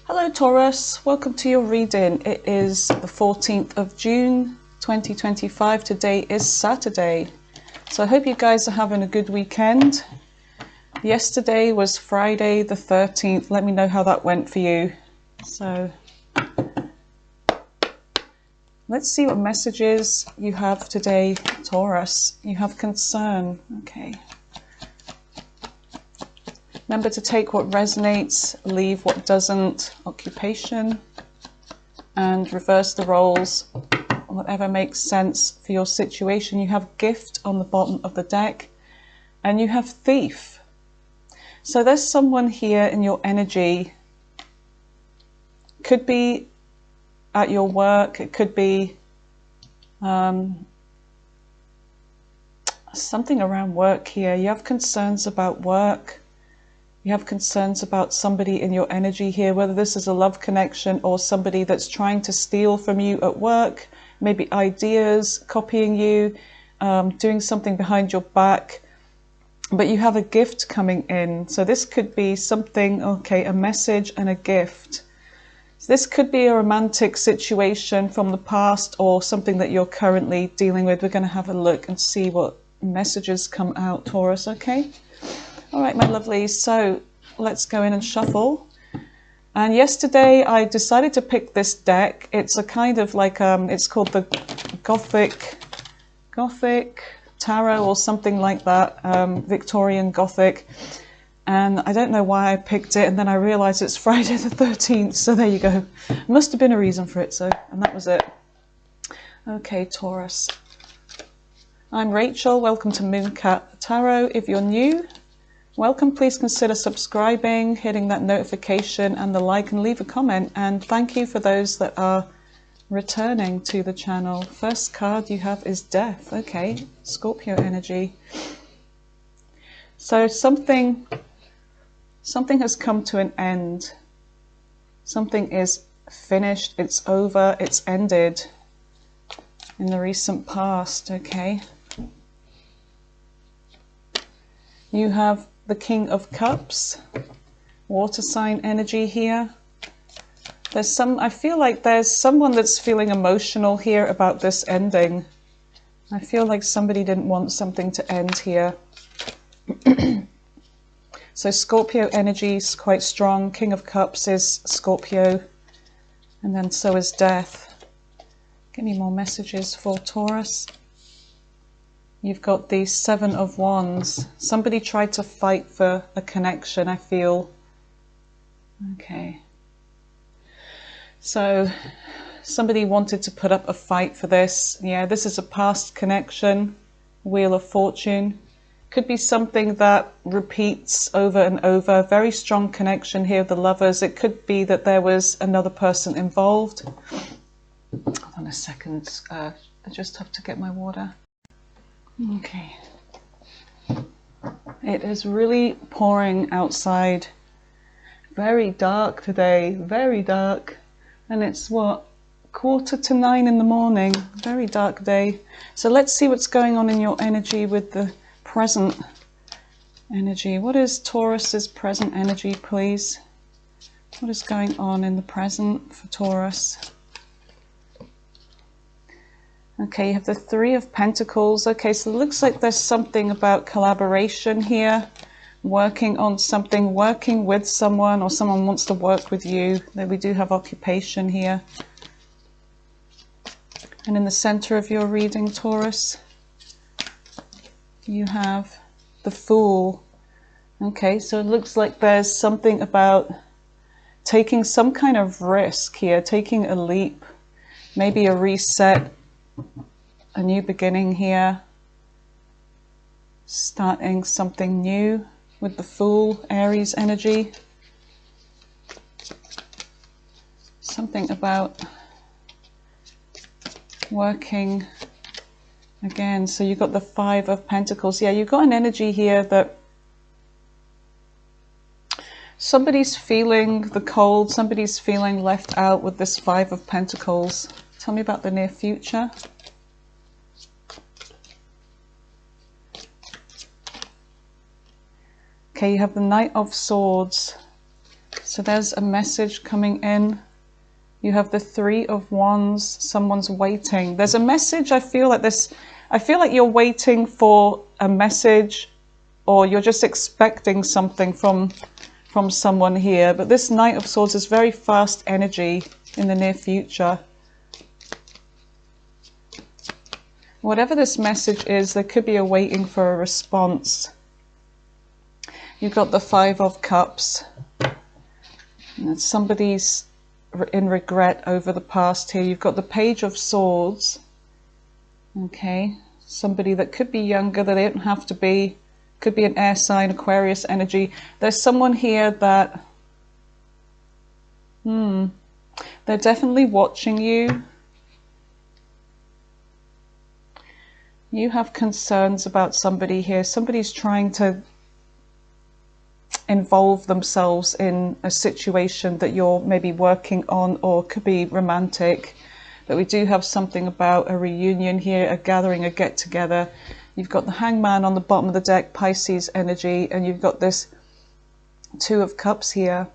Hello Taurus, welcome to your reading. It is the 14th of June 2025. Today is Saturday. So I hope you guys are having a good weekend. Yesterday was Friday the 13th. Let me know how that went for you. So let's see what messages you have today, Taurus. You have concern. Okay. Remember to take what resonates, leave what doesn't, occupation, and reverse the roles, whatever makes sense for your situation. You have gift on the bottom of the deck, and you have thief. So there's someone here in your energy. Could be at your work, it could be something around work here. You have concerns about work. You have concerns about somebody in your energy here, whether this is a love connection or somebody that's trying to steal from you at work, maybe ideas, copying you, doing something behind your back. But you have a gift coming in. So this could be something, okay, a message and a gift. So this could be a romantic situation from the past or something that you're currently dealing with. We're going to have a look and see what messages come out, Taurus, okay? All right, my lovelies, so let's go in and shuffle. And yesterday I decided to pick this deck. It's a kind of like, it's called the Gothic Tarot or something like that, Victorian Gothic. And I don't know why I picked it, and then I realized it's Friday the 13th, so there you go. Must have been a reason for it, so, and that was it. Okay, Taurus. I'm Rachel, welcome to Mooncat Tarot. If you're new, welcome. Please consider subscribing, hitting that notification and the like, and leave a comment. And thank you for those that are returning to the channel. First card you have is Death. Okay, Scorpio energy. So something has come to an end. Something is finished, it's over, it's ended in the recent past. Okay. You have the King of Cups, water sign energy here. I feel like there's someone that's feeling emotional here about this ending. I feel like somebody didn't want something to end here. So Scorpio energy is quite strong. King of Cups is Scorpio, and then so is Death. Give me more messages for Taurus. You've got the Seven of Wands. Somebody tried to fight for a connection, I feel. Okay. So somebody wanted to put up a fight for this. Yeah, this is a past connection. Wheel of Fortune. Could be something that repeats over and over. Very strong connection here with the lovers. It could be that there was another person involved. Hold on a second. I just have to get my water. Okay. It is really pouring outside. Very dark today, very dark. And it's what, 8:45 in the morning. Very dark day. So let's see what's going on in your energy with the present energy. What is Taurus's present energy, please? What is going on in the present for Taurus? Okay, you have the Three of Pentacles. Okay, so it looks like there's something about collaboration here, working on something, working with someone, or someone wants to work with you. Then we do have occupation here. And in the center of your reading, Taurus, you have the Fool. Okay, so it looks like there's something about taking some kind of risk here, taking a leap, maybe a reset, a new beginning here, starting something new with the Fool, Aries energy. Something about working again. So you've got the Five of Pentacles. Yeah, you've got an energy here that somebody's feeling the cold, somebody's feeling left out with this Five of Pentacles. Tell me about the near future. Okay, you have the Knight of Swords. So there's a message coming in. You have the Three of Wands. Someone's waiting. There's a message. I feel like this. I feel like you're waiting for a message, or you're just expecting something from someone here. But this Knight of Swords is very fast energy in the near future. Whatever this message is, there could be a waiting for a response. You've got the Five of Cups. And somebody's in regret over the past here. You've got the Page of Swords. Okay, somebody that could be younger, that they don't have to be. Could be an air sign, Aquarius energy. There's someone here that they're definitely watching you. You have concerns about somebody here. Somebody's trying to involve themselves in a situation that you're maybe working on, or could be romantic. But we do have something about a reunion here, a gathering, a get-together. You've got the Hangman on the bottom of the deck, Pisces energy, and you've got this Two of Cups here.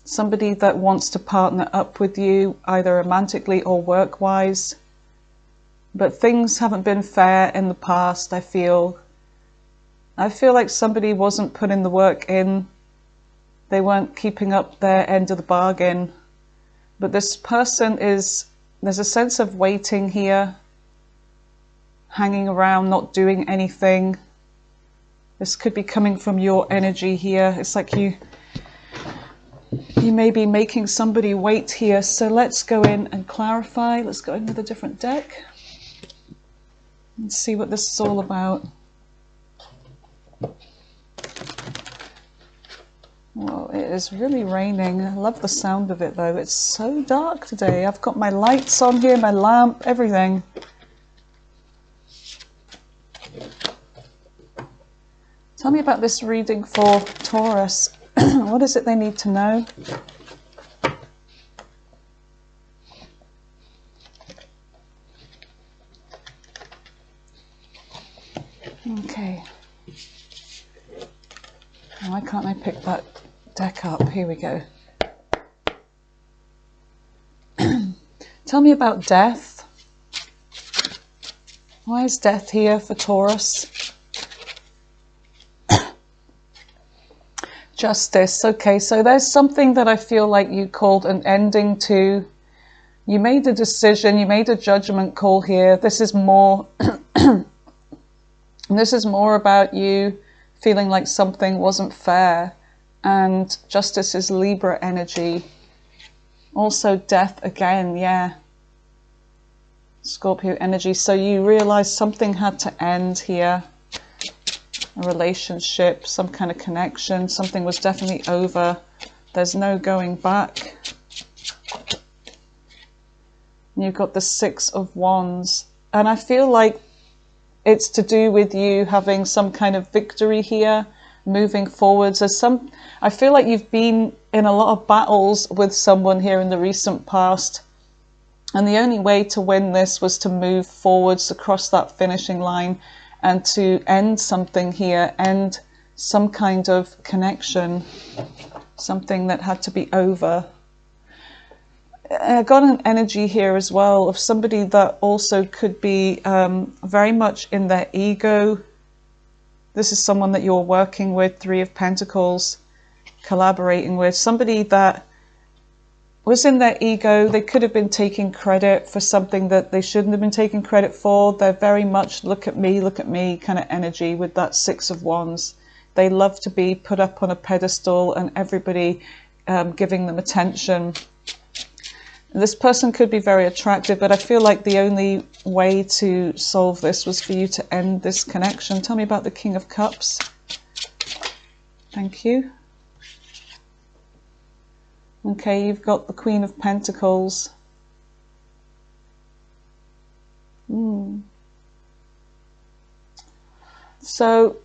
Somebody that wants to partner up with you, either romantically or work-wise. But things haven't been fair in the past, I feel. I feel like somebody wasn't putting the work in. They weren't keeping up their end of the bargain. But this person is, there's a sense of waiting here, hanging around, not doing anything. This could be coming from your energy here. It's like you may be making somebody wait here. So let's go in and clarify. Let's go in with a different deck and see what this is all about. Well, it is really raining. I love the sound of it though. It's so dark today. I've got my lights on here, my lamp, everything. Tell me about this reading for Taurus. What is it they need to know? Okay. Why can't I pick that deck up? Here we go. Tell me about death. Why is death here for Taurus? Justice. Okay, so there's something that I feel like you called an ending to. You made a decision, you made a judgment call here. This is more this is more about you feeling like something wasn't fair. And justice is Libra energy. Also death again, yeah. Scorpio energy. So you realize something had to end here. A relationship, some kind of connection, something was definitely over. There's no going back. And you've got the Six of Wands. And I feel like it's to do with you having some kind of victory here, moving forwards. I feel like you've been in a lot of battles with someone here in the recent past. And the only way to win this was to move forwards across that finishing line and to end something here, end some kind of connection, something that had to be over. I got an energy here as well of somebody that also could be very much in their ego. This is someone that you're working with, Three of Pentacles, collaborating with. Somebody that was in their ego. They could have been taking credit for something that they shouldn't have been taking credit for. They're very much look at me kind of energy with that Six of Wands. They love to be put up on a pedestal and everybody giving them attention. This person could be very attractive, but I feel like the only way to solve this was for you to end this connection. Tell me about the King of Cups. Thank you. Okay, you've got the Queen of Pentacles. So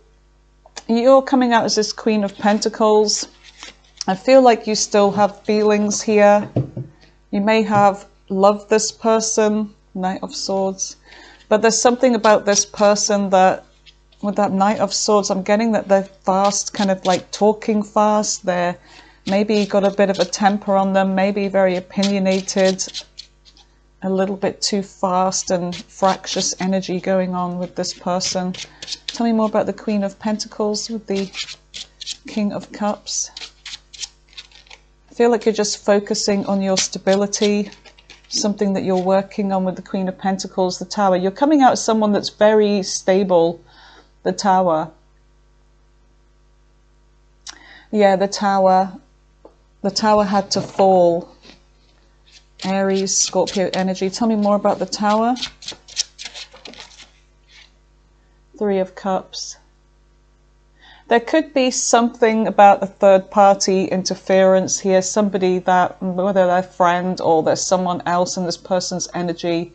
you're coming out as this Queen of Pentacles. I feel like you still have feelings here. You may have loved this person, Knight of Swords, but there's something about this person that, with that Knight of Swords, I'm getting that they're fast, kind of like talking fast. They're Maybe got a bit of a temper on them, maybe very opinionated, a little bit too fast and fractious energy going on with this person. Tell me more about the Queen of Pentacles with the King of Cups. I feel like you're just focusing on your stability, something that you're working on with the Queen of Pentacles, the Tower. You're coming out as someone that's very stable, the Tower. Yeah, the Tower. The Tower had to fall. Aries, Scorpio energy. Tell me more about the Tower. Three of Cups. There could be something about a third party interference here. Somebody that, whether they're a friend or there's someone else in this person's energy.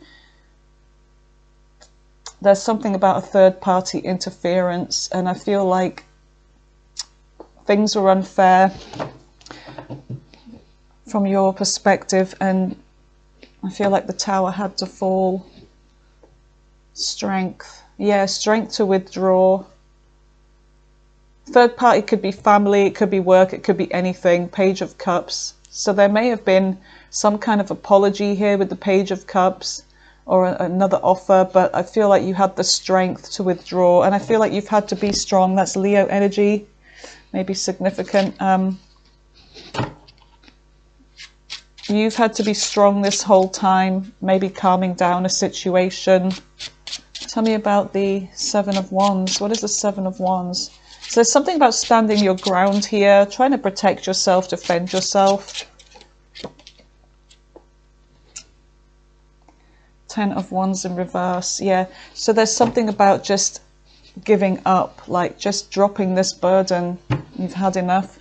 There's something about a third party interference, and I feel like things were unfair from your perspective, and I feel like the Tower had to fall. Strength. Yeah, strength to withdraw. Third party could be family, it could be work, it could be anything. Page of Cups. So there may have been some kind of apology here with the Page of Cups, or another offer, but I feel like you had the strength to withdraw, and I feel like you've had to be strong. That's Leo energy, maybe significant. You've had to be strong this whole time, maybe calming down a situation. Tell me about the Seven of Wands. What is the Seven of Wands? So there's something about standing your ground here, trying to protect yourself, defend yourself. Ten of Wands in reverse. Yeah, so there's something about just giving up, like just dropping this burden. You've had enough.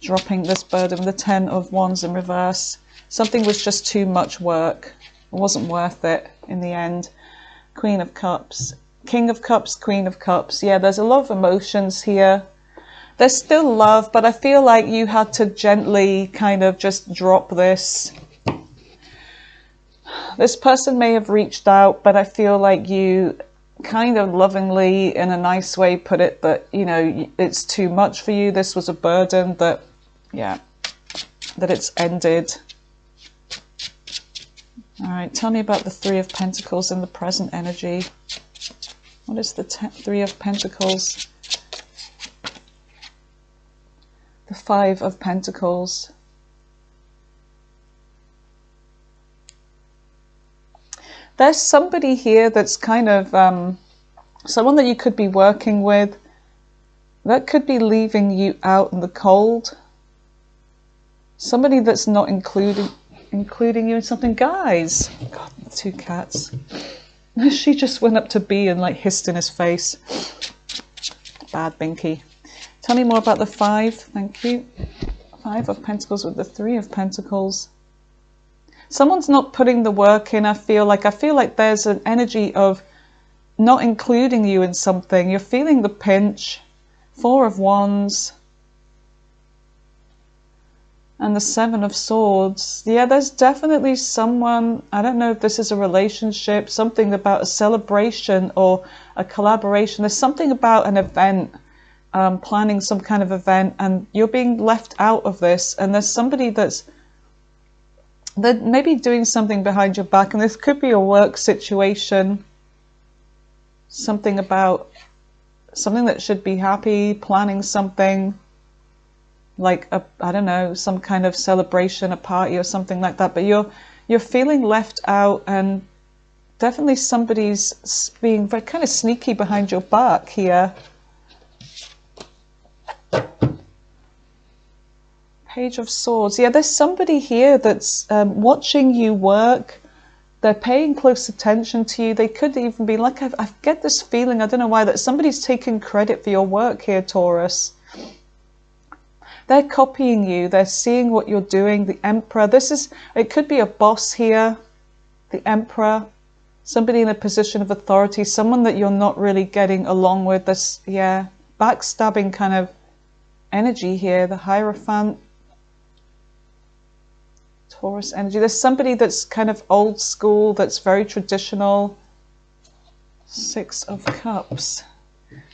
Dropping this burden. The Ten of Wands in reverse. Something was just too much work. It wasn't worth it in the end. Queen of Cups. King of Cups, Queen of Cups. Yeah, there's a lot of emotions here. There's still love, but I feel like you had to gently kind of just drop this. This person may have reached out, but I feel like you kind of lovingly, in a nice way, put it that, you know, it's too much for you. This was a burden that, yeah, that it's ended. All right, tell me about the Three of Pentacles in the present energy. What is the Three of Pentacles? The Five of Pentacles. There's somebody here that's kind of someone that you could be working with that could be leaving you out in the cold. Somebody that's not including you in something. Guys, God, two cats. She just went up to B and like hissed in his face. Bad Binky. Tell me more about the Five. Thank you. Five of Pentacles with the Three of Pentacles. Someone's not putting the work in. I feel like there's an energy of not including you in something. You're feeling the pinch. Four of Wands. And the Seven of Swords. Yeah, there's definitely someone, I don't know if this is a relationship, something about a celebration or a collaboration. There's something about an event, planning some kind of event, and you're being left out of this. And there's somebody that's maybe doing something behind your back, and this could be a work situation. Something about something that should be happy, planning something. Like I don't know, some kind of celebration, a party or something like that, but you're feeling left out, and definitely somebody's being very kind of sneaky behind your back here. Page of Swords. Yeah, there's somebody here that's watching you work. They're paying close attention to you. They could even be like, I get this feeling, I don't know why, that somebody's taking credit for your work here, Taurus. They're copying you. They're seeing what you're doing. The Emperor. It could be a boss here. The Emperor. Somebody in a position of authority. Someone that you're not really getting along with. This, yeah, backstabbing kind of energy here. The Hierophant. Taurus energy. There's somebody that's kind of old school. That's very traditional. Six of Cups.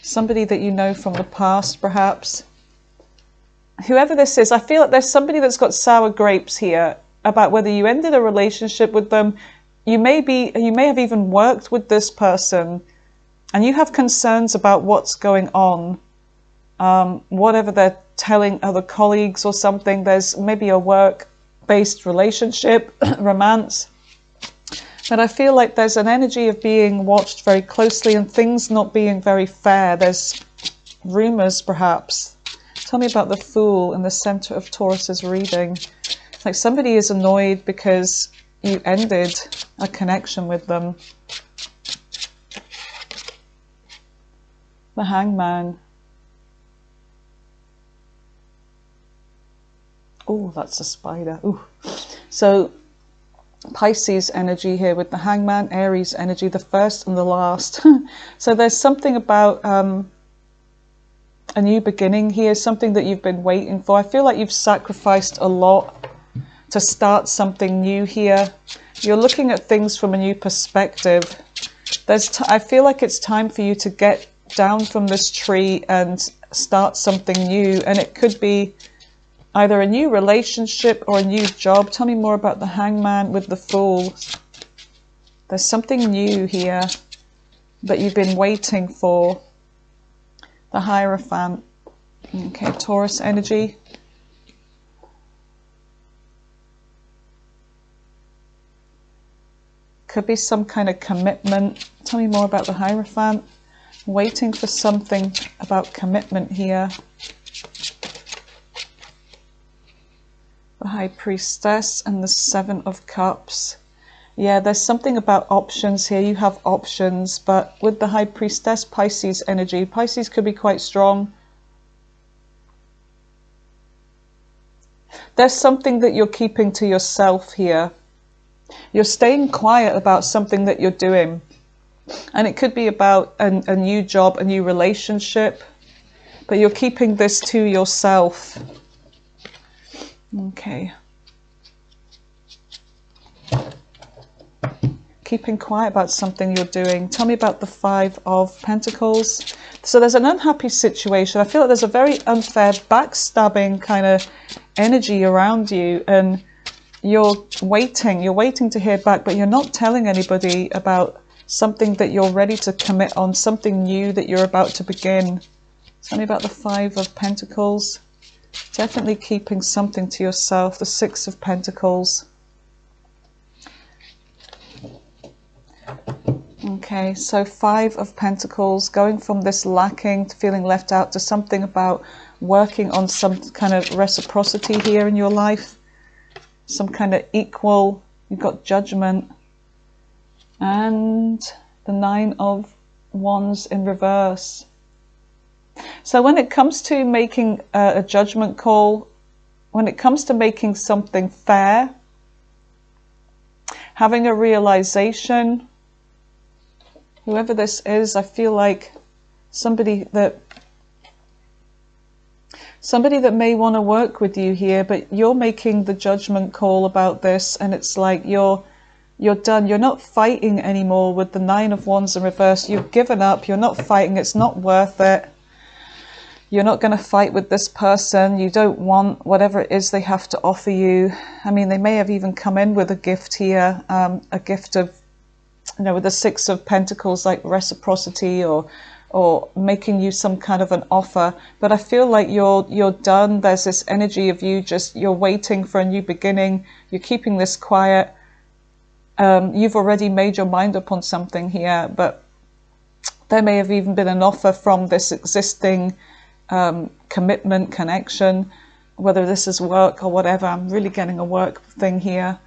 Somebody that you know from the past, perhaps. whoever this is, I feel like there's somebody that's got sour grapes here about whether you ended a relationship with them. You may have even worked with this person, and you have concerns about what's going on. Whatever they're telling other colleagues or something. There's maybe a work-based relationship, romance. But I feel like there's an energy of being watched very closely and things not being very fair. There's rumors, perhaps. Tell me about the Fool in the center of Taurus's reading. Like somebody is annoyed because you ended a connection with them. The Hangman. Oh, that's a spider. Ooh. So Pisces energy here with the Hangman, Aries energy, the first and the last. So there's something about a new beginning here, something that you've been waiting for. I feel like you've sacrificed a lot to start something new here. You're looking at things from a new perspective. I feel like it's time for you to get down from this tree and start something new. And it could be either a new relationship or a new job. Tell me more about the Hangman with the Fool. There's something new here that you've been waiting for. The Hierophant. Okay, Taurus energy. Could be some kind of commitment. Tell me more about the Hierophant. Waiting for something about commitment here. The High Priestess and the Seven of Cups. Yeah, there's something about options here. You have options, but with the High Priestess, Pisces energy. Pisces could be quite strong. There's something that you're keeping to yourself here. You're staying quiet about something that you're doing. And it could be about a new job, a new relationship, but you're keeping this to yourself. Okay. Keeping quiet about something you're doing. Tell me about the Five of Pentacles. So there's an unhappy situation. I feel like there's a very unfair, backstabbing kind of energy around you, and you're waiting to hear back, but you're not telling anybody about something that you're ready to commit on, something new that you're about to begin. Tell me about the Five of Pentacles. Definitely keeping something to yourself. The Six of Pentacles. Okay, so Five of Pentacles, going from this lacking to feeling left out to something about working on some kind of reciprocity here in your life. Some kind of equal. You've got Judgment. And the Nine of Wands in reverse. So when it comes to making a judgment call, when it comes to making something fair, having a realization, whoever this is, I feel like somebody that may want to work with you here, but you're making the judgment call about this, and it's like you're done. You're not fighting anymore with the Nine of Wands in reverse. You've given up. You're not fighting. It's not worth it. You're not going to fight with this person. You don't want whatever it is they have to offer you. I mean, they may have even come in with a gift here, a gift of, you know, with the Six of Pentacles, like reciprocity or making you some kind of an offer. But I feel like you're done. There's this energy of you're waiting for a new beginning. You're keeping this quiet. You've already made your mind up on something here, but there may have even been an offer from this existing commitment, connection, whether this is work or whatever. I'm really getting a work thing here,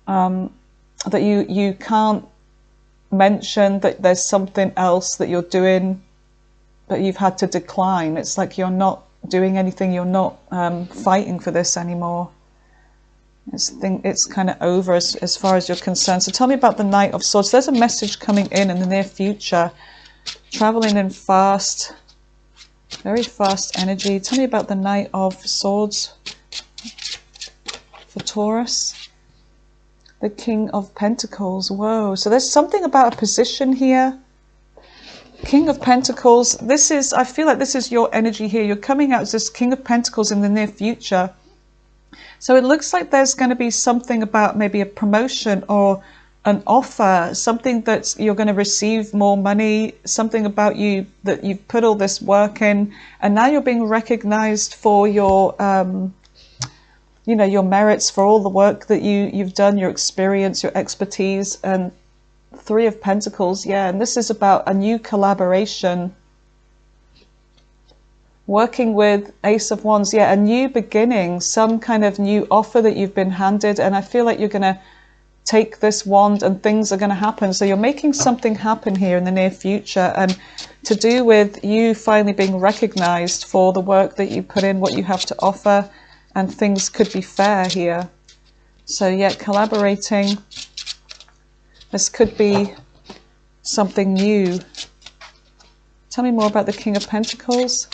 that you can't mention that there's something else that you're doing, but you've had to decline. It's like you're not doing anything, you're not fighting for this anymore. It's kind of over as far as you're concerned. So tell me about the Knight of Swords. There's a message coming in the near future, traveling in fast, very fast energy. Tell me about the Knight of Swords for Taurus. The King of Pentacles. Whoa. So there's something about a position here. King of Pentacles, this is, I feel like this is your energy here. You're coming out as this King of Pentacles in the near future. So it looks like there's going to be something about maybe a promotion or an offer, something that you're going to receive more money, something about you that you've put all this work in, and now you're being recognized for your, you know, your merits, for all the work that you've done, your experience, your expertise. And Three of Pentacles, yeah, and this is about a new collaboration. Working with Ace of Wands, yeah, a new beginning, some kind of new offer that you've been handed, and I feel like you're going to take this wand and things are going to happen. So you're making something happen here in the near future, and to do with you finally being recognized for the work that you put in, what you have to offer, and things could be fair here. So yeah, collaborating. This could be something new. Tell me more about the King of Pentacles.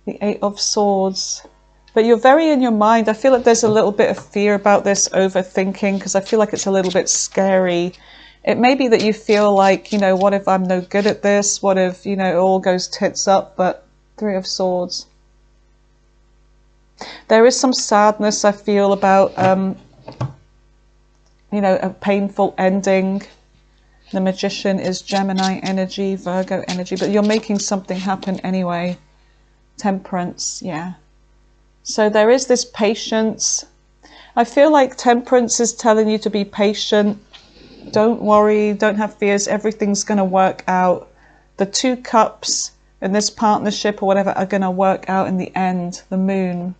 The Eight of Swords. But you're very in your mind. I feel like there's a little bit of fear about this, overthinking, because I feel like it's a little bit scary. It may be that you feel like, you know, what if I'm no good at this? What if, you know, it all goes tits up? But Three of Swords. There is some sadness, I feel, about, you know, a painful ending. The Magician is Gemini energy, Virgo energy, but you're making something happen anyway. Temperance, yeah. So there is this patience. I feel like Temperance is telling you to be patient. Don't worry, don't have fears, everything's going to work out. The Two Cups in this partnership or whatever are going to work out in the end, the Moon.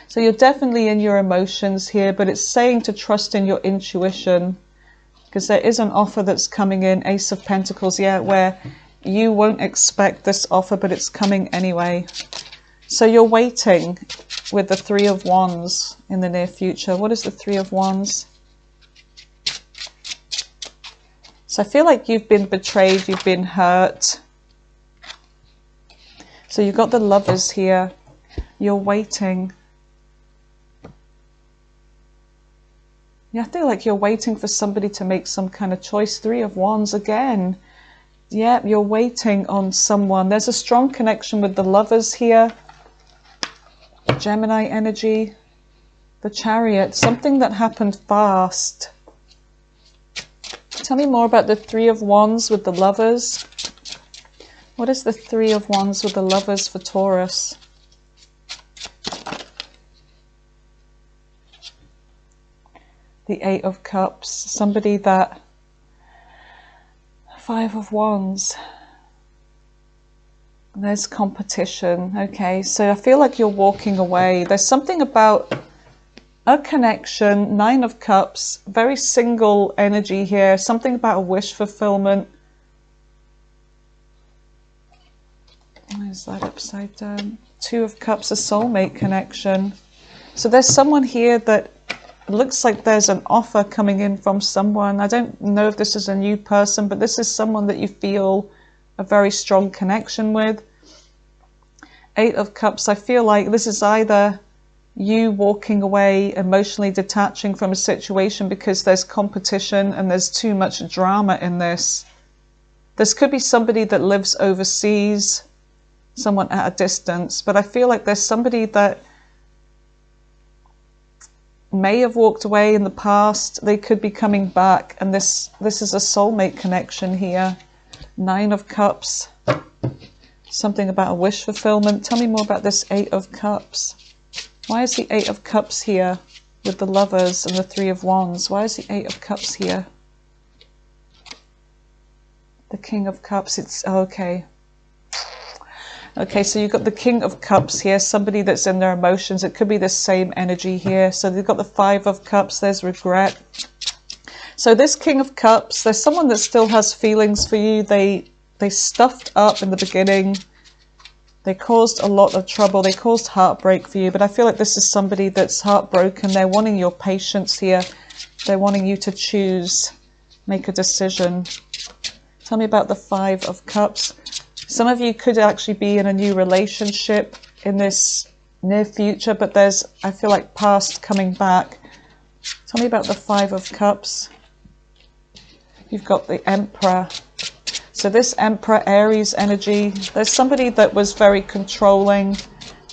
So you're definitely in your emotions here, but it's saying to trust in your intuition, because there is an offer that's coming in, Ace of Pentacles, yeah, where you won't expect this offer, but it's coming anyway. So you're waiting with the Three of Wands in the near future. What is the Three of Wands? So I feel like you've been betrayed, you've been hurt. So you've got the Lovers here. You're waiting. Yeah, I feel like you're waiting for somebody to make some kind of choice. Three of Wands again. Yeah, you're waiting on someone. There's a strong connection with the Lovers here. Gemini energy. The Chariot. Something that happened fast. Tell me more about the Three of Wands with the Lovers. What is the Three of Wands with the Lovers for Taurus? The Eight of Cups. Somebody that... Five of Wands. There's competition. Okay, so I feel like you're walking away. There's something about a connection. Nine of Cups. Very single energy here. Something about a wish fulfillment. Why is that upside down? Two of Cups, a soulmate connection. So there's someone here that looks like there's an offer coming in from someone. I don't know if this is a new person, but this is someone that you feel a very strong connection with. Eight of Cups, I feel like this is either you walking away, emotionally detaching from a situation because there's competition and there's too much drama in this. This could be somebody that lives overseas, someone at a distance, but I feel like there's somebody that may have walked away in the past. They could be coming back, and this is a soulmate connection here. Nine of Cups. Something about a wish fulfillment. Tell me more about this Eight of Cups. Why is the Eight of Cups here with the Lovers and the Three of Wands? Why is the Eight of Cups here? The King of Cups. It's okay. Okay, so you've got the King of Cups here, somebody that's in their emotions. It could be the same energy here. So they've got the Five of Cups, there's regret. So this King of Cups, there's someone that still has feelings for you. They stuffed up in the beginning. They caused a lot of trouble. They caused heartbreak for you. But I feel like this is somebody that's heartbroken. They're wanting your patience here. They're wanting you to choose, make a decision. Tell me about the Five of Cups. Some of you could actually be in a new relationship in this near future, but there's, I feel like, past coming back. Tell me about the Five of Cups. You've got the Emperor. So this Emperor Aries energy, there's somebody that was very controlling,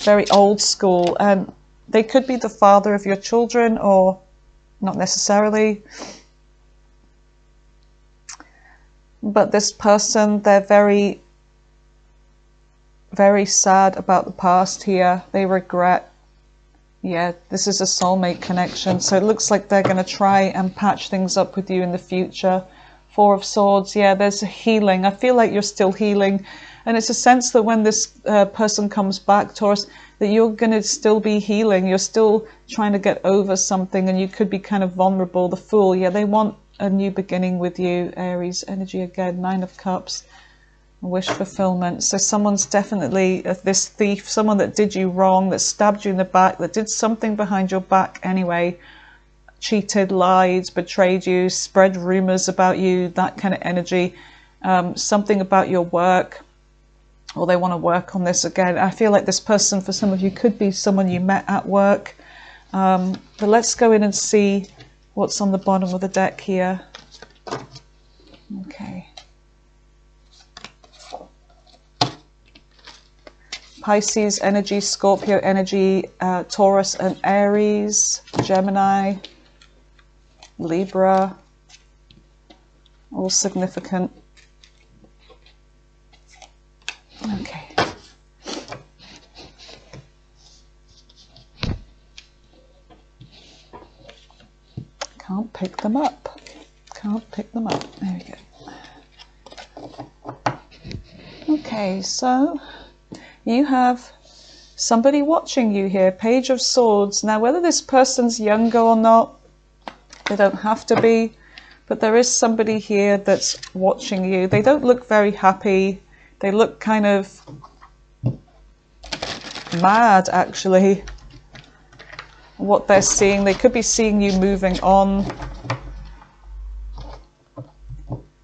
very old school, and they could be the father of your children or not necessarily. But this person, they're very, very sad about the past here. They regret. Yeah, this is a soulmate connection. So it looks like they're going to try and patch things up with you in the future. Four of Swords. Yeah, there's a healing. I feel like you're still healing. And it's a sense that when this person comes back, Taurus, that you're going to still be healing. You're still trying to get over something, and you could be kind of vulnerable. The Fool. Yeah, they want a new beginning with you. Aries energy again. Nine of Cups. Wish fulfillment. So someone's definitely this thief, someone that did you wrong, that stabbed you in the back, that did something behind your back anyway, cheated, lied, betrayed you, spread rumors about you, that kind of energy. Something about your work, or they want to work on this again. I feel like this person, for some of you, could be someone you met at work. But let's go in and see what's on the bottom of the deck here. Okay. Pisces energy, Scorpio energy, Taurus and Aries, Gemini, Libra, all significant. Okay. Can't pick them up. Can't pick them up. There we go. Okay, so you have somebody watching you here, Page of Swords. Now, whether this person's younger or not, they don't have to be, but there is somebody here that's watching you. They don't look very happy. They look kind of mad, actually, what they're seeing. They could be seeing you moving on,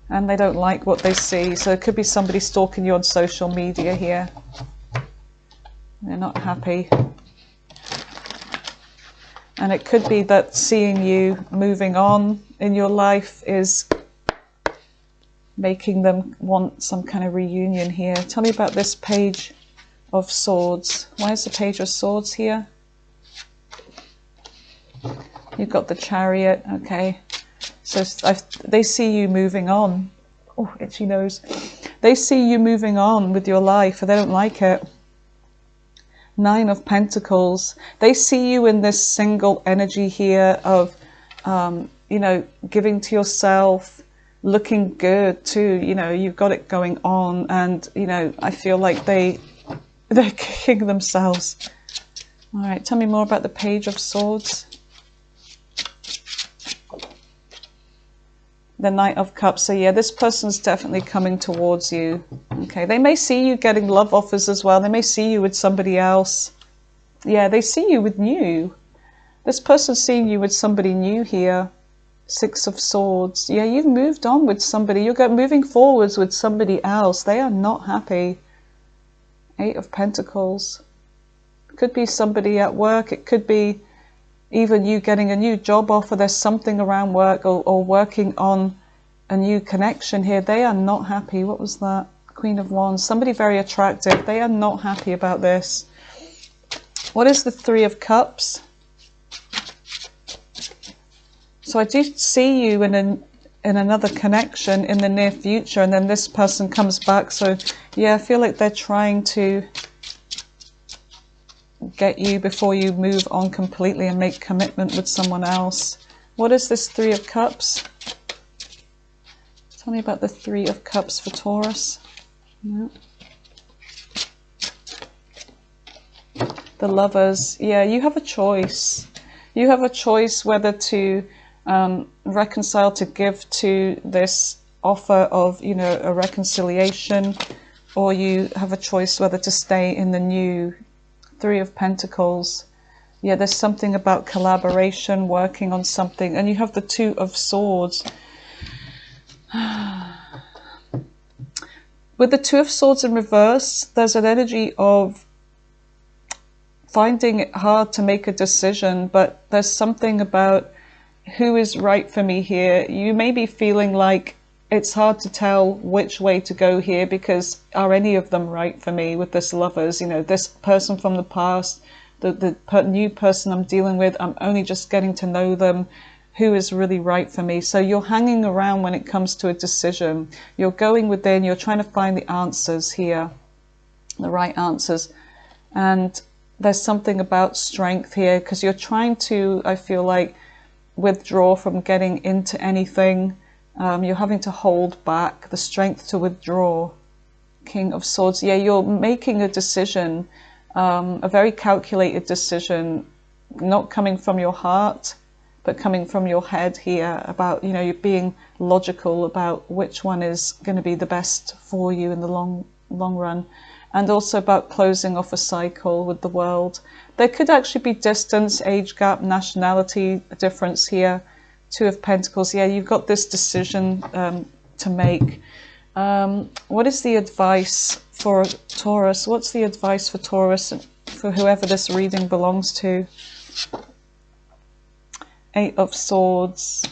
and they don't like what they see. So it could be somebody stalking you on social media here. They're not happy. And it could be that seeing you moving on in your life is making them want some kind of reunion here. Tell me about this Page of Swords. Why is the Page of Swords here? You've got the Chariot. Okay. So they see you moving on. Oh, itchy nose. They see you moving on with your life, and they don't like it. Nine of Pentacles. They see you in this single energy here of, you know, giving to yourself, looking good too. You know, you've got it going on, and, you know, I feel like they're kicking themselves. All right, tell me more about the Page of Swords. The Knight of Cups. So yeah, this person's definitely coming towards you. Okay, they may see you getting love offers as well. They may see you with somebody else. Yeah, they see you with new. This person's seeing you with somebody new here. Six of Swords. Yeah, you've moved on with somebody. You're moving forwards with somebody else. They are not happy. Eight of Pentacles. Could be somebody at work. It could be even you getting a new job offer. There's something around work, or working on a new connection here. They are not happy. What was that? Queen of Wands. Somebody very attractive. They are not happy about this. What is the Three of Cups? So I do see you in another connection in the near future, and then this person comes back. So yeah, I feel like they're trying to get you before you move on completely and make commitment with someone else. What is this Three of Cups? Tell me about the Three of Cups for Taurus. No. The Lovers. Yeah, you have a choice. You have a choice whether to reconcile, to give to this offer of, you know, a reconciliation, or you have a choice whether to stay in the new. Three of Pentacles. Yeah, there's something about collaboration, working on something. And you have the Two of Swords. With the Two of Swords in reverse, there's an energy of finding it hard to make a decision, but there's something about who is right for me here. You may be feeling like it's hard to tell which way to go here, because are any of them right for me with this Lovers? You know, this person from the past, the new person I'm dealing with, I'm only just getting to know them. Who is really right for me? So you're hanging around when it comes to a decision. You're going within, you're trying to find the answers here, the right answers. And there's something about strength here, because you're trying to, I feel like, withdraw from getting into anything. You're having to hold back, the strength to withdraw. King of Swords. Yeah, you're making a decision, a very calculated decision, not coming from your heart, but coming from your head here, about, you know, you're being logical about which one is going to be the best for you in the long run. And also about closing off a cycle with the World. There could actually be distance, age gap, nationality difference here. Two of Pentacles. Yeah, you've got this decision to make. What is the advice for Taurus? What's the advice for Taurus, for whoever this reading belongs to? Eight of Swords.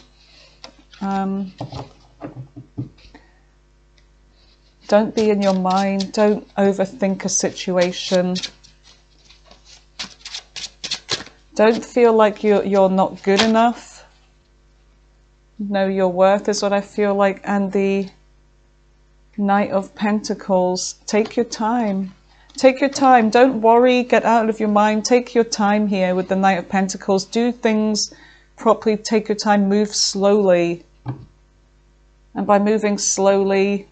Don't be in your mind. Don't overthink a situation. Don't feel like you're not good enough. Know your worth is what I feel like. And the Knight of Pentacles. Take your time. Take your time. Don't worry. Get out of your mind. Take your time here with the Knight of Pentacles. Do things properly. Take your time. Move slowly. And by moving slowly,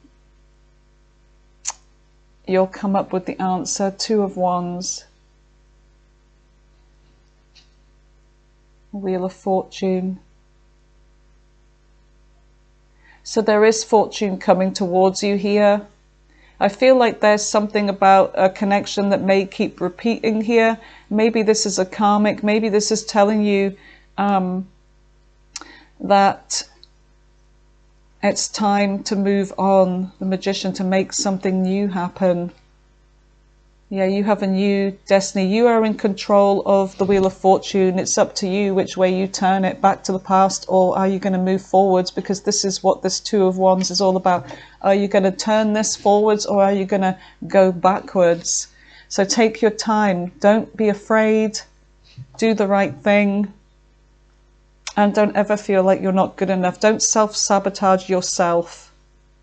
you'll come up with the answer. Two of Wands. Wheel of Fortune. So there is fortune coming towards you here. I feel like there's something about a connection that may keep repeating here. Maybe this is a karmic. Maybe this is telling you that it's time to move on. The Magician, to make something new happen. Yeah, you have a new destiny. You are in control of the Wheel of Fortune. It's up to you which way you turn it, back to the past, or are you going to move forwards? Because this is what this Two of Wands is all about. Are you going to turn this forwards, or are you going to go backwards? So take your time. Don't be afraid. Do the right thing. And don't ever feel like you're not good enough. Don't self-sabotage yourself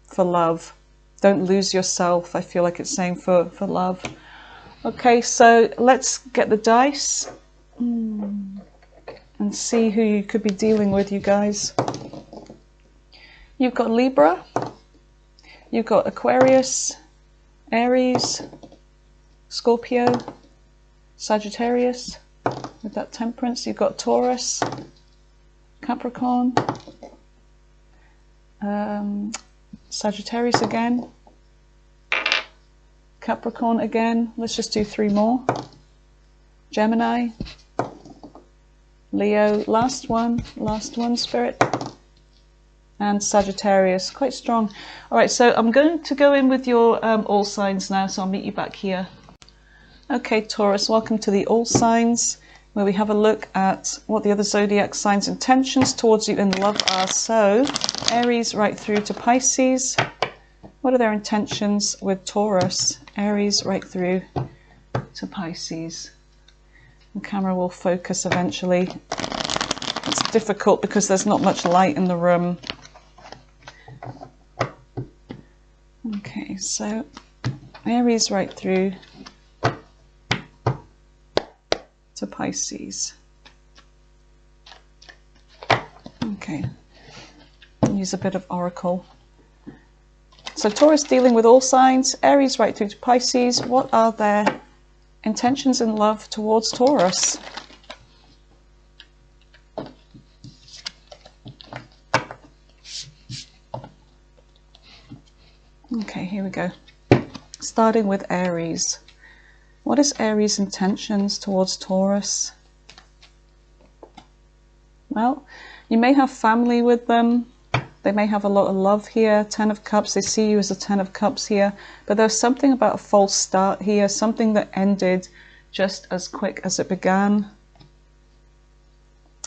for love. Don't lose yourself. I feel like it's saying for love. Okay, so let's get the dice and see who you could be dealing with, you guys. You've got Libra, you've got Aquarius, Aries, Scorpio, Sagittarius, with that Temperance. You've got Taurus, Capricorn, Sagittarius again, Capricorn again. Let's just do three more. Gemini, Leo, last one, Spirit, and Sagittarius. Quite strong. All right, so I'm going to go in with your all signs now, so I'll meet you back here. Okay, Taurus, welcome to the all signs, where we have a look at what the other zodiac signs' intentions towards you in love are. So Aries right through to Pisces. What are their intentions with Taurus? Aries right through to Pisces. The camera will focus eventually. It's difficult because there's not much light in the room. Okay, so Aries right through to Pisces. Okay, use a bit of Oracle. So Taurus dealing with all signs, Aries right through to Pisces. What are their intentions in love towards Taurus? Okay, here we go. Starting with Aries. What is Aries' intentions towards Taurus? Well, you may have family with them. They may have a lot of love here. Ten of Cups, they see you as a Ten of Cups here. But there's something about a false start here, something that ended just as quick as it began.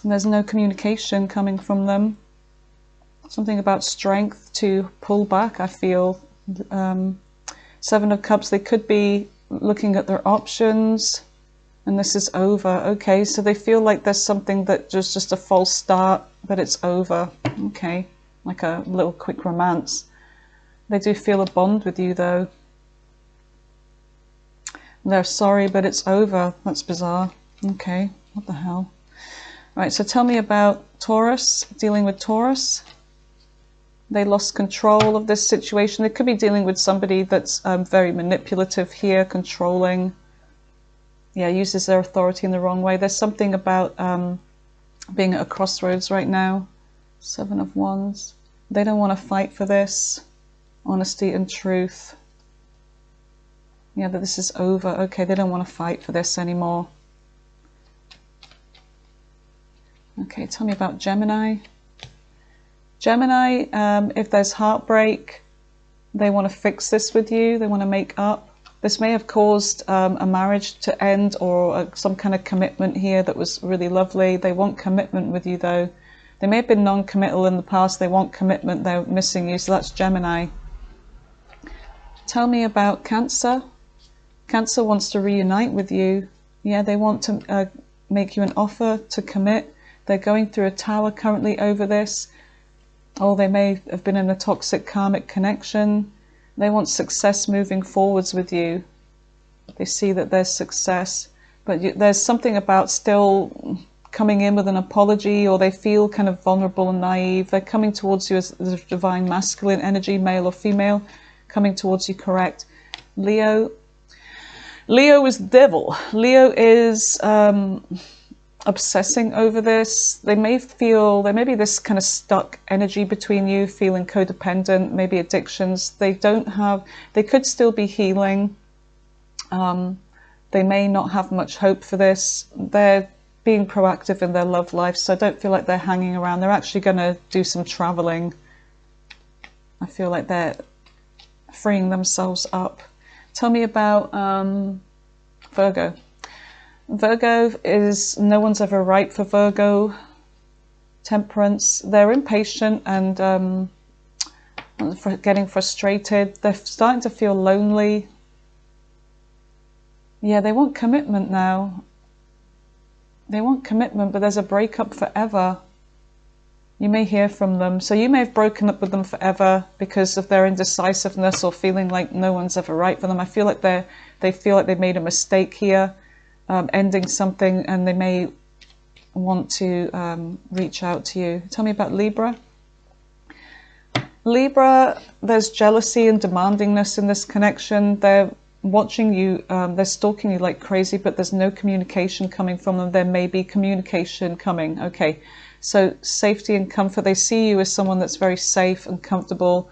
And there's no communication coming from them. Something about strength to pull back, I feel. Seven of Cups, they could be looking at their options, and this is over. Okay, so they feel like there's something that just a false start, but it's over. Okay, like a little quick romance. They do feel a bond with you though. They're sorry, but it's over. That's bizarre. Okay, what the hell? Right, so tell me about Taurus, dealing with Taurus. They lost control of this situation. They could be dealing with somebody that's very manipulative here, controlling. Yeah, uses their authority in the wrong way. There's something about being at a crossroads right now. Seven of Wands. They don't want to fight for this. Honesty and truth. Yeah, that this is over. Okay, they don't want to fight for this anymore. Okay, tell me about Gemini. Gemini, if there's heartbreak, they want to fix this with you. They want to make up. This may have caused a marriage to end, or some kind of commitment here that was really lovely. They want commitment with you though. They may have been non-committal in the past. They want commitment. They're missing you. So that's Gemini. Tell me about Cancer. Cancer wants to reunite with you. Yeah, they want to make you an offer to commit. They're going through a tower currently over this. Or they may have been in a toxic karmic connection. They want success moving forwards with you. They see that there's success, but there's something about still coming in with an apology, or they feel kind of vulnerable and naive. They're coming towards you as the divine masculine energy, male or female, coming towards you, correct. Leo. Leo is the devil. Leo is obsessing over this. They may feel, there may be this kind of stuck energy between you, feeling codependent, maybe addictions. They don't have, they could still be healing. They may not have much hope for this. They're being proactive in their love life, so I don't feel like they're hanging around. They're actually going to do some traveling. I feel like they're freeing themselves up. Tell me about Virgo. Virgo is, no one's ever right for Virgo. Temperance. They're impatient and getting frustrated. They're starting to feel lonely. Yeah, they want commitment now. They want commitment, but there's a breakup forever. You may hear from them. So you may have broken up with them forever because of their indecisiveness or feeling like no one's ever right for them. I feel like they feel like they made a mistake here. Ending something, and they may want to reach out to you. Tell me about Libra. Libra, there's jealousy and demandingness in this connection. They're watching you, they're stalking you like crazy, but there's no communication coming from them. There may be communication coming. Okay, so safety and comfort. They see you as someone that's very safe and comfortable.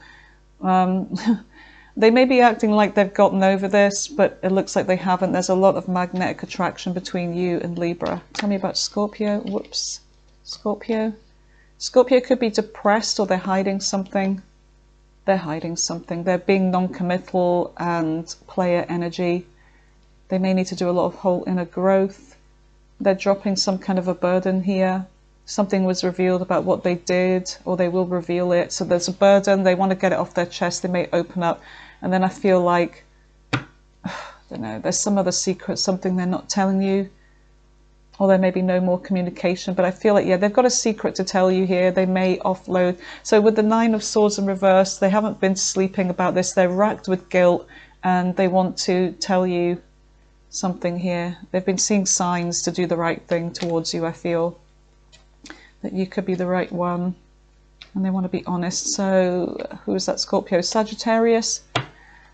They may be acting like they've gotten over this, but it looks like they haven't. There's a lot of magnetic attraction between you and Libra. Tell me about Scorpio. Whoops. Scorpio. Scorpio could be depressed, or they're hiding something. They're hiding something. They're being non-committal and player energy. They may need to do a lot of whole inner growth. They're dropping some kind of a burden here. Something was revealed about what they did, or they will reveal it. So there's a burden. They want to get it off their chest. They may open up. And then I feel like, I don't know, there's some other secret, something they're not telling you. Or there may be no more communication. But I feel like, yeah, they've got a secret to tell you here. They may offload. So with the Nine of Swords in reverse, they haven't been sleeping about this. They're racked with guilt, and they want to tell you something here. They've been seeing signs to do the right thing towards you, I feel. That you could be the right one. And they want to be honest. So who is that? Scorpio. Sagittarius.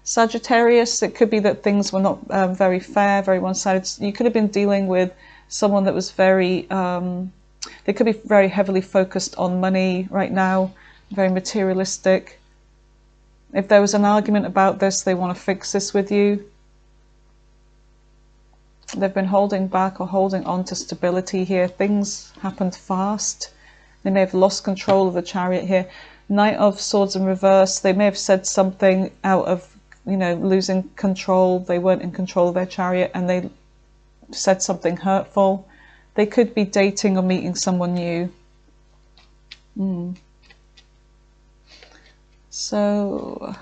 Sagittarius, it could be that things were not very fair, very one-sided. You could have been dealing with someone that was very, they could be very heavily focused on money right now, very materialistic. If there was an argument about this, they want to fix this with you. They've been holding back or holding on to stability here. Things happened fast. They may have lost control of the Chariot here. Knight of Swords in reverse. They may have said something out of, you know, losing control. They weren't in control of their Chariot, and they said something hurtful. They could be dating or meeting someone new. So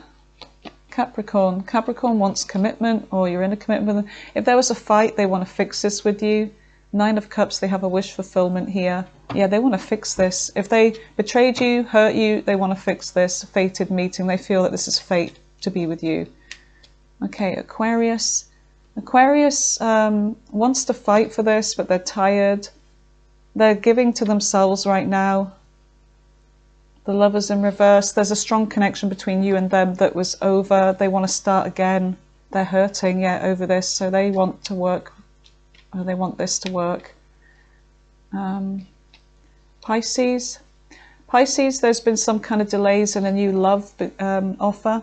Capricorn. Capricorn wants commitment, or you're in a commitment with them. If there was a fight, they want to fix this with you. Nine of Cups, they have a wish fulfillment here. Yeah, they want to fix this. If they betrayed you, hurt you, they want to fix this. Fated meeting. They feel that this is fate to be with you. Okay, Aquarius. Aquarius wants to fight for this, but they're tired. They're giving to themselves right now. The Lovers in reverse. There's a strong connection between you and them that was over. They want to start again. They're hurting, yeah, over this. So they want to work, or they want this to work. Pisces. Pisces, there's been some kind of delays in a new love offer.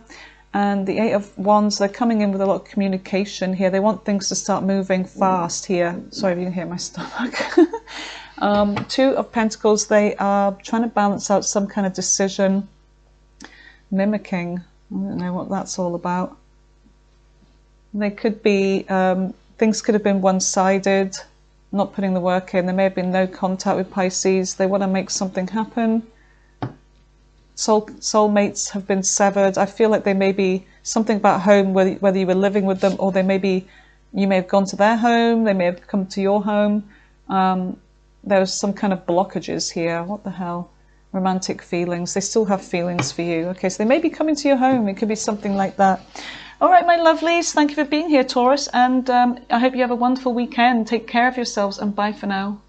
And the Eight of Wands, they're coming in with a lot of communication here. They want things to start moving fast here. Sorry if you can hear my stomach. Two of Pentacles, they are trying to balance out some kind of decision. Mimicking. I don't know what that's all about. They could be, things could have been one-sided, not putting the work in. There may have been no contact with Pisces. They want to make something happen. Soulmates have been severed. I feel like they may be something about home, whether you were living with them, or you may have gone to their home, they may have come to your home. There was some kind of blockages here. What the hell? Romantic feelings. They still have feelings for you. Okay, so they may be coming to your home. It could be something like that. All right, my lovelies. Thank you for being here, Taurus. And I hope you have a wonderful weekend. Take care of yourselves, and bye for now.